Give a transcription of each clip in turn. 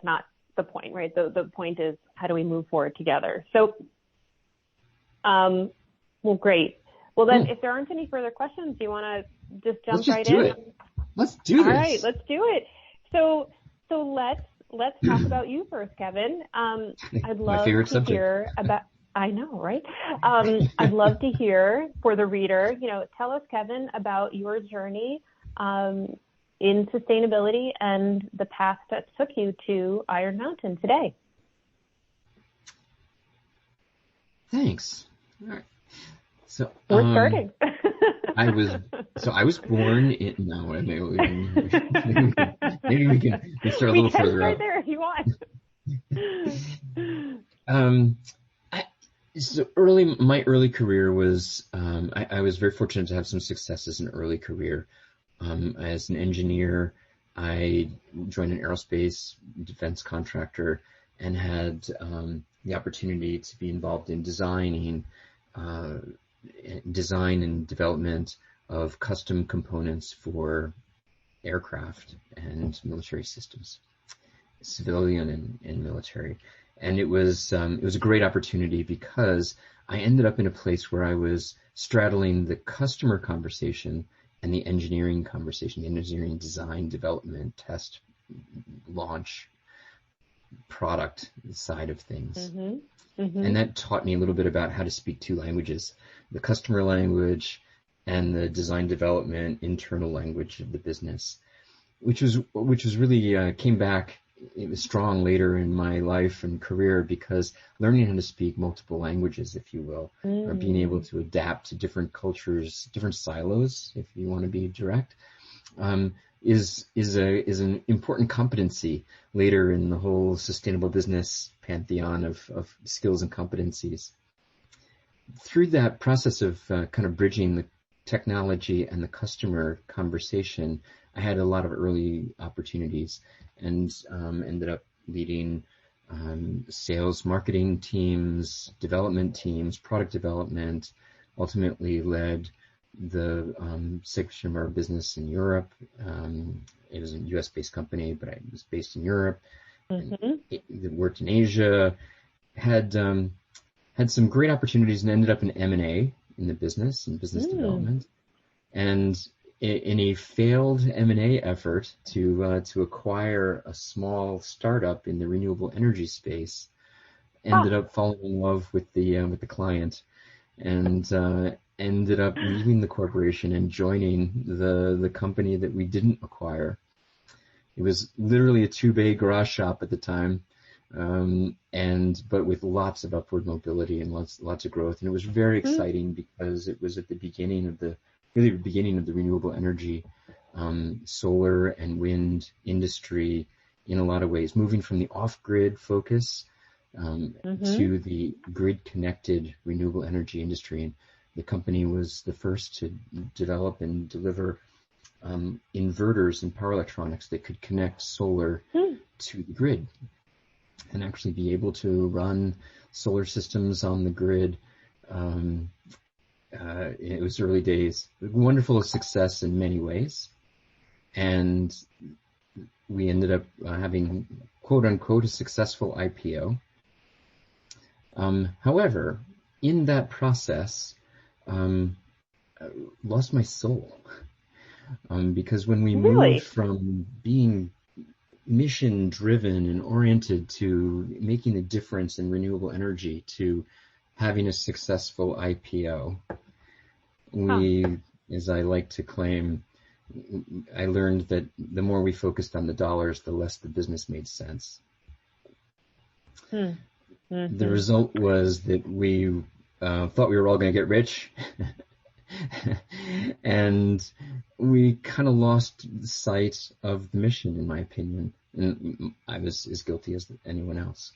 not the point, right? The point is, how do we move forward together? So, well, great. Well, then, if there aren't any further questions, do you want to just jump right in? Let's do this. All right, let's do it. So let's talk about you first, Kevin. I'd love to hear about. I know, right? I'd love to hear for the reader. Tell us, Kevin, about your journey in sustainability and the path that took you to Iron Mountain today. Thanks. All right. So we're starting. I was born in. No, maybe we can start a little further right up. there if you want. So my early career was. I was very fortunate to have some successes in early career. As an engineer, I joined an aerospace defense contractor and had the opportunity to be involved in design and development of custom components for aircraft and military systems, civilian and military. And it was a great opportunity because I ended up in a place where I was straddling the customer conversation and the engineering conversation, the engineering design, development, test, launch, product side of things. Mm-hmm. Mm-hmm. And that taught me a little bit about how to speak two languages, the customer language and the design development internal language of the business, which was really came back. It was strong later in my life and career because learning how to speak multiple languages, if you will, or being able to adapt to different cultures, different silos, if you want to be direct, is an important competency later in the whole sustainable business pantheon of skills and competencies. Through that process of kind of bridging the technology and the customer conversation, I had a lot of early opportunities and ended up leading sales, marketing teams, development teams, product development, ultimately led the section of our business in Europe. It was a US-based company, but I was based in Europe. Mm-hmm. Worked in Asia, had some great opportunities and ended up in M&A in the business and business development. And in a failed M&A effort to acquire a small startup in the renewable energy space, ended up falling in love with the client, and ended up leaving the corporation and joining the company that we didn't acquire. It was literally a 2-bay garage shop at the time, but with lots of upward mobility and lots of growth. And it was very exciting because it was at the beginning of the renewable energy, solar and wind industry in a lot of ways, moving from the off-grid focus to the grid-connected renewable energy industry. And the company was the first to develop and deliver inverters and power electronics that could connect solar to the grid and actually be able to run solar systems on the grid. It was early days, wonderful success in many ways. And we ended up having, quote unquote, a successful IPO. However, in that process, I lost my soul. Because when we moved from being mission driven and oriented to making a difference in renewable energy to having a successful IPO, we, as I like to claim, I learned that the more we focused on the dollars, the less the business made sense. Mm-hmm. The result was that we thought we were all going to get rich, and we kind of lost sight of the mission, in my opinion. And I was as guilty as anyone else.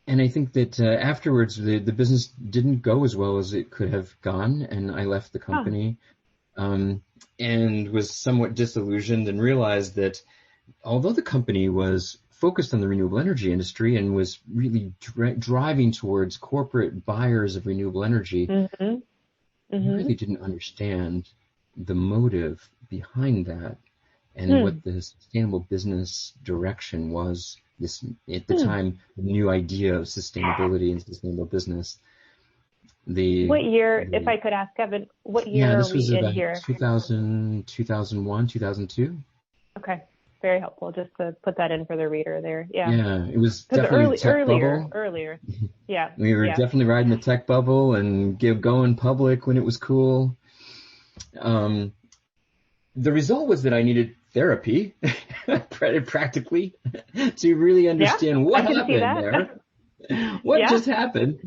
And I think that afterwards, the business didn't go as well as it could have gone, and I left the company and was somewhat disillusioned and realized that although the company was focused on the renewable energy industry and was really driving towards corporate buyers of renewable energy, really didn't understand the motive behind that and what the sustainable business direction was this at the time, new idea of sustainability and sustainable business. What year, if I could ask, Kevin, what year this are we was in about here? 2000, 2001, 2002. Okay. Very helpful just to put that in for the reader there. Yeah. Yeah, it was definitely the tech bubble. Earlier. Yeah. We were definitely riding the tech bubble and going public when it was cool. The result was that I needed therapy, practically, to really understand what happened there. What just happened?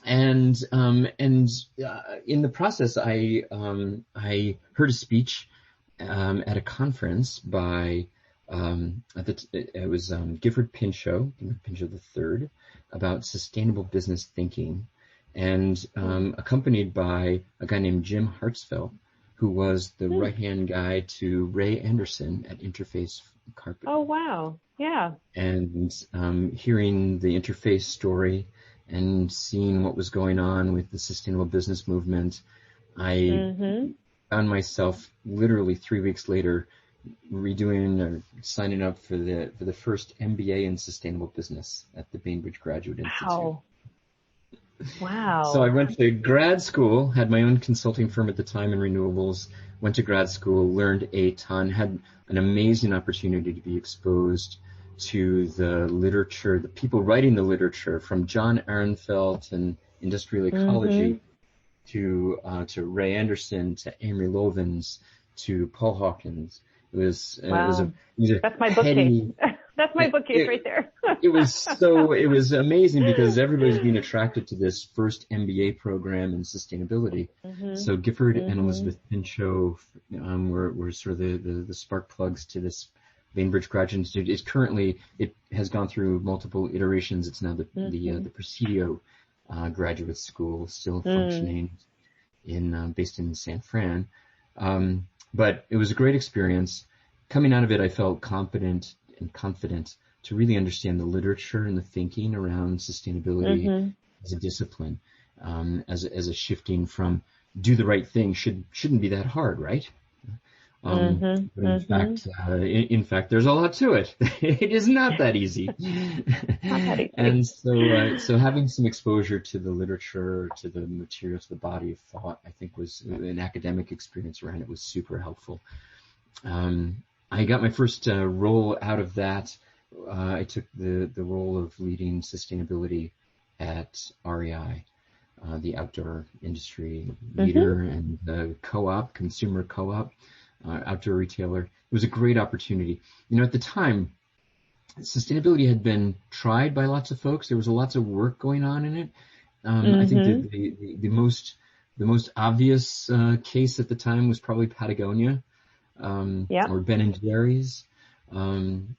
And in the process, I heard a speech at a conference by it was Gifford Pinchot III, about sustainable business thinking, and accompanied by a guy named Jim Hartzfeld, who was the right-hand guy to Ray Anderson at Interface Carpet. Oh, wow. Yeah. And hearing the Interface story and seeing what was going on with the sustainable business movement, I found myself literally 3 weeks later redoing or signing up for the first MBA in sustainable business at the Bainbridge Graduate Institute. Wow. So I went to grad school, had my own consulting firm at the time in renewables, went to grad school, learned a ton, had an amazing opportunity to be exposed to the literature, the people writing the literature, from John Ehrenfeld and industrial ecology to Ray Anderson, to Amory Lovins, to Paul Hawkins. It was that's my bookcase. That's my bookcase right there. it was amazing because everybody's being attracted to this first MBA program in sustainability. So Gifford and Elizabeth Pinchot were sort of the spark plugs to this Bainbridge Graduate Institute. It has gone through multiple iterations. It's now the Presidio graduate school, still functioning based in San Fran. But it was a great experience. Coming out of it, I felt competent and confident to really understand the literature and the thinking around sustainability as a discipline, as a shifting from do the right thing shouldn't be that hard, right? But in fact, there's a lot to it. It is not that easy. And so having some exposure to the literature, to the material, to the body of thought, I think was an academic experience around it was super helpful. I got my first role out of that. I took the role of leading sustainability at REI, the outdoor industry leader and the co-op, consumer co-op. Outdoor retailer. It was a great opportunity. At the time, sustainability had been tried by lots of folks. There was lots of work going on in it. I think the most obvious case at the time was probably Patagonia, or Ben & Jerry's. And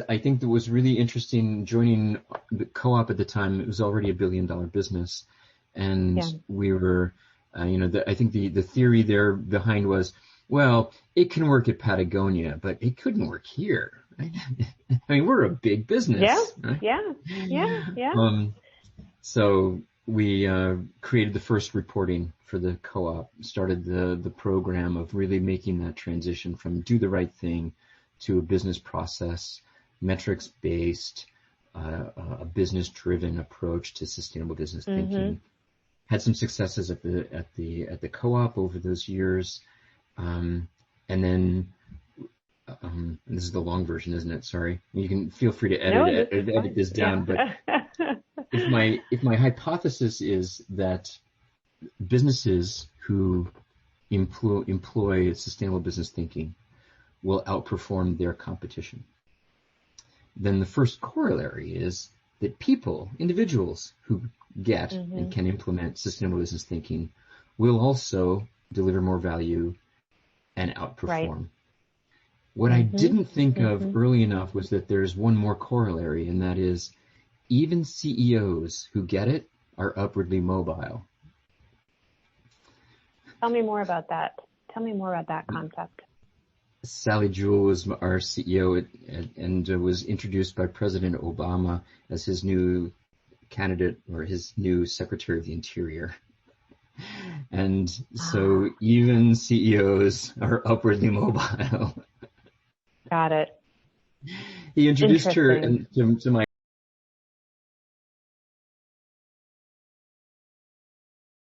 I think that was really interesting joining the co-op at the time. It was already $1 billion business. And we were, I think the theory there behind was, well, it can work at Patagonia, but it couldn't work here. Right? I mean, we're a big business. Right? So we created the first reporting for the co-op, started the program of really making that transition from do the right thing to a business process, metrics-based, a business-driven approach to sustainable business thinking. Had some successes at the co-op over those years. And then, this is the long version, isn't it? Sorry. You can feel free to edit this down, but if my hypothesis is that businesses who employ sustainable business thinking will outperform their competition, then the first corollary is that individuals who get and can implement sustainable business thinking will also deliver more value and outperform. Right. What I didn't think of early enough was that there's one more corollary, and that is even CEOs who get it are upwardly mobile. Tell me more about that. Tell me more about that concept. Sally Jewell was our CEO and was introduced by President Obama as his new candidate or his new Secretary of the Interior. And so even CEOs are upwardly mobile. Got it. He introduced her to my